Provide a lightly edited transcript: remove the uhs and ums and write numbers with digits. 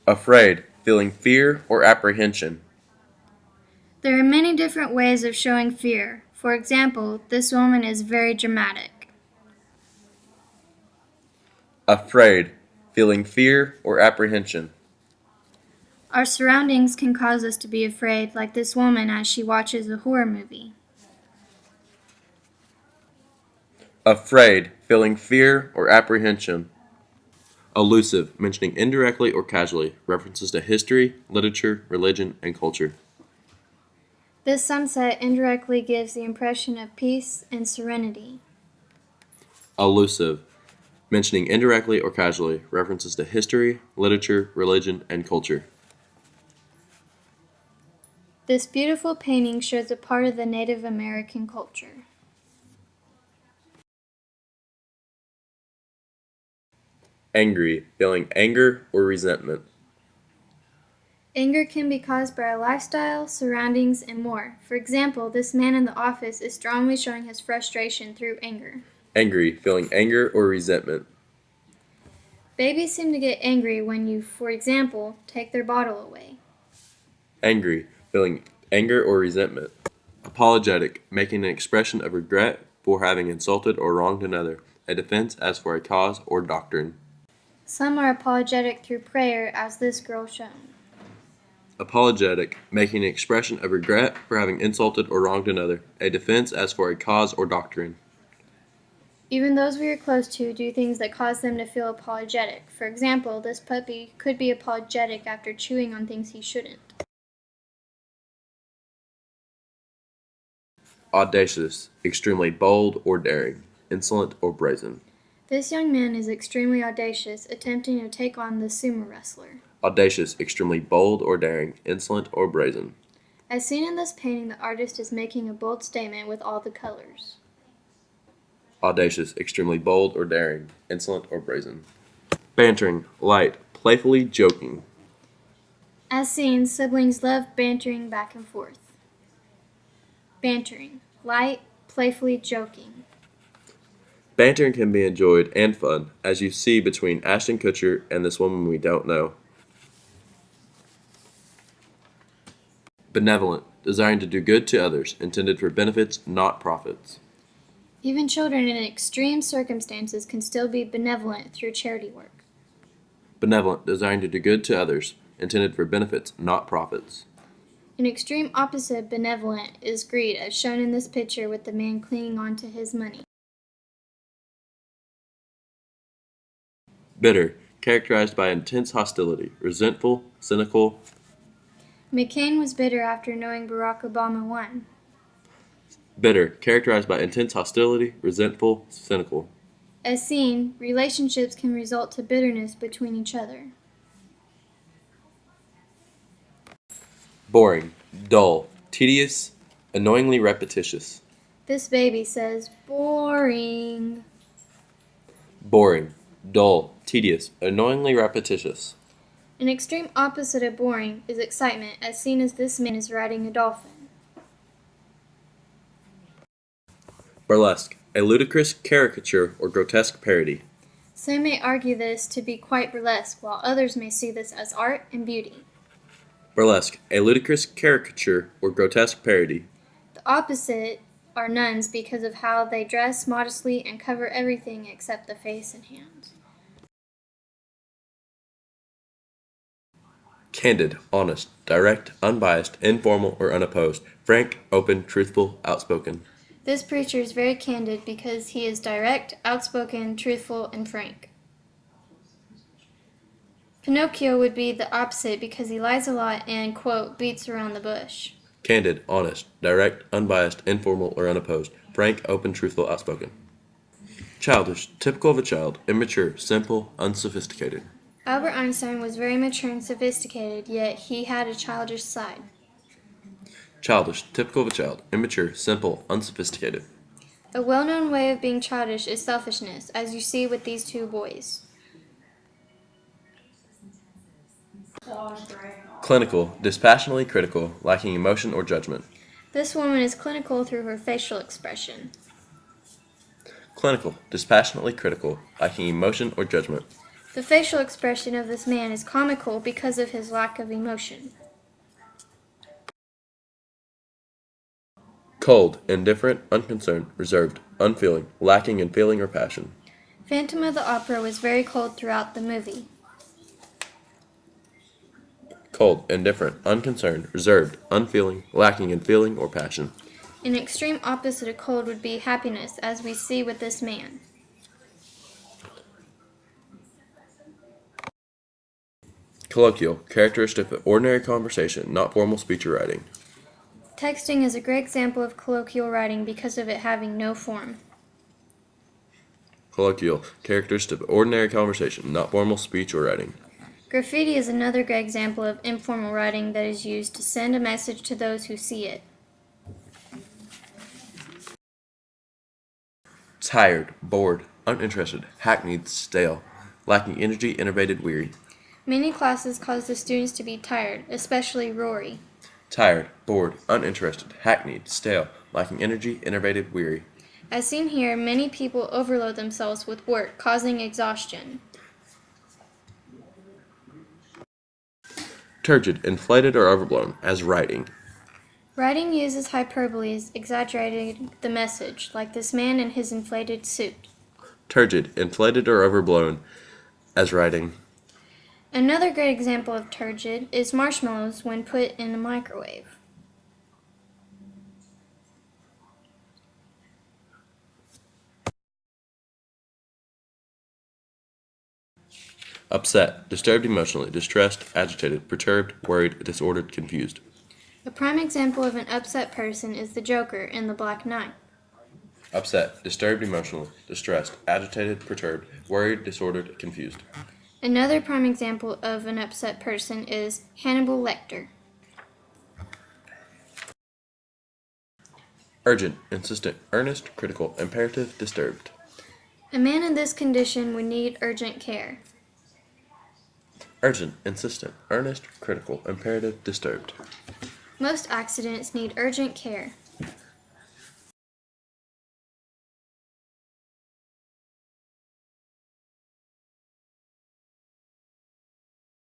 Afraid, feeling fear or apprehension. There are many different ways of showing fear. For example, this woman is very dramatic. Afraid, feeling fear or apprehension. Our surroundings can cause us to be afraid, like this woman as she watches a horror movie. Afraid, feeling fear or apprehension. Allusive, mentioning indirectly or casually, references to history, literature, religion, and culture. This sunset indirectly gives the impression of peace and serenity. Allusive, mentioning indirectly or casually, references to history, literature, religion, and culture. This beautiful painting shows a part of the Native American culture. Angry, feeling anger or resentment. Anger can be caused by our lifestyle, surroundings, and more. For example, this man in the office is strongly showing his frustration through anger. Angry, feeling anger or resentment. Babies seem to get angry when you, for example, take their bottle away. Angry, feeling anger or resentment. Apologetic, making an expression of regret for having insulted or wronged another. A defense as for a cause or doctrine. Some are apologetic through prayer, as this girl shown. Apologetic, making an expression of regret for having insulted or wronged another. A defense as for a cause or doctrine. Even those we are close to do things that cause them to feel apologetic. For example, this puppy could be apologetic after chewing on things he shouldn't. Audacious, extremely bold or daring. Insolent or brazen. This young man is extremely audacious, attempting to take on the sumo wrestler. Audacious, extremely bold or daring. Insolent or brazen. As seen in this painting, the artist is making a bold statement with all the colors. Audacious, extremely bold or daring. Insolent or brazen. Bantering, light, playfully joking. As seen, siblings love bantering back and forth. Bantering, light, playfully joking. Bantering can be enjoyed and fun, as you see between Ashton Kutcher and this woman we don't know. Benevolent, desiring to do good to others, intended for benefits, not profits. Even children in extreme circumstances can still be benevolent through charity work. Benevolent, desiring to do good to others, intended for benefits, not profits. An extreme opposite of benevolent is greed, as shown in this picture with the man clinging on to his money. Bitter, characterized by intense hostility, resentful, cynical. McCain was bitter after knowing Barack Obama won. Bitter, characterized by intense hostility, resentful, cynical. As seen, relationships can result to bitterness between each other. Boring, dull, tedious, annoyingly repetitious. This baby says, boring. Boring, dull, tedious, annoyingly repetitious. An extreme opposite of boring is excitement, as seen as this man is riding a dolphin. Burlesque, a ludicrous caricature or grotesque parody. Some may argue this to be quite burlesque, while others may see this as art and beauty. Burlesque, a ludicrous caricature or grotesque parody. The opposite are nuns because of how they dress modestly and cover everything except the face and hands. Candid, honest, direct, unbiased, informal, or unopposed. Frank, open, truthful, outspoken. This preacher is very candid because he is direct, outspoken, truthful, and frank. Pinocchio would be the opposite because he lies a lot and, quote, beats around the bush. Candid, honest, direct, unbiased, informal, or unopposed. Frank, open, truthful, outspoken. Childish, typical of a child, immature, simple, unsophisticated. Albert Einstein was very mature and sophisticated, yet he had a childish side. Childish, typical of a child, immature, simple, unsophisticated. A well-known way of being childish is selfishness, as you see with these two boys. Clinical, dispassionately critical, lacking emotion or judgment. This woman is clinical through her facial expression. Clinical, dispassionately critical, lacking emotion or judgment. The facial expression of this man is comical because of his lack of emotion. Cold, indifferent, unconcerned, reserved, unfeeling, lacking in feeling or passion. Phantom of the Opera was very cold throughout the movie. Cold, indifferent, unconcerned, reserved, unfeeling, lacking in feeling or passion. An extreme opposite of cold would be happiness, as we see with this man. Colloquial, characteristic of ordinary conversation, not formal speech or writing. Texting is a great example of colloquial writing because of it having no form. Colloquial, characteristic of ordinary conversation, not formal speech or writing. Graffiti is another great example of informal writing that is used to send a message to those who see it. Tired, bored, uninterested, hackneyed, stale, lacking energy, enervated, weary. Many classes cause the students to be tired, especially Rory. Tired, bored, uninterested, hackneyed, stale, lacking energy, enervated, weary. As seen here, many people overload themselves with work, causing exhaustion. Turgid, inflated or overblown, as writing. Writing uses hyperboles, exaggerating the message, like this man in his inflated suit. Turgid, inflated or overblown, as writing. Another great example of turgid is marshmallows when put in a microwave. Upset, disturbed emotionally, distressed, agitated, perturbed, worried, disordered, confused. A prime example of an upset person is the Joker in The Black Knight. Upset, disturbed emotionally, distressed, agitated, perturbed, worried, disordered, confused. Another prime example of an upset person is Hannibal Lecter. Urgent, insistent, earnest, critical, imperative, disturbed. A man in this condition would need urgent care. Urgent, insistent, earnest, critical, imperative, disturbed. Most accidents need urgent care.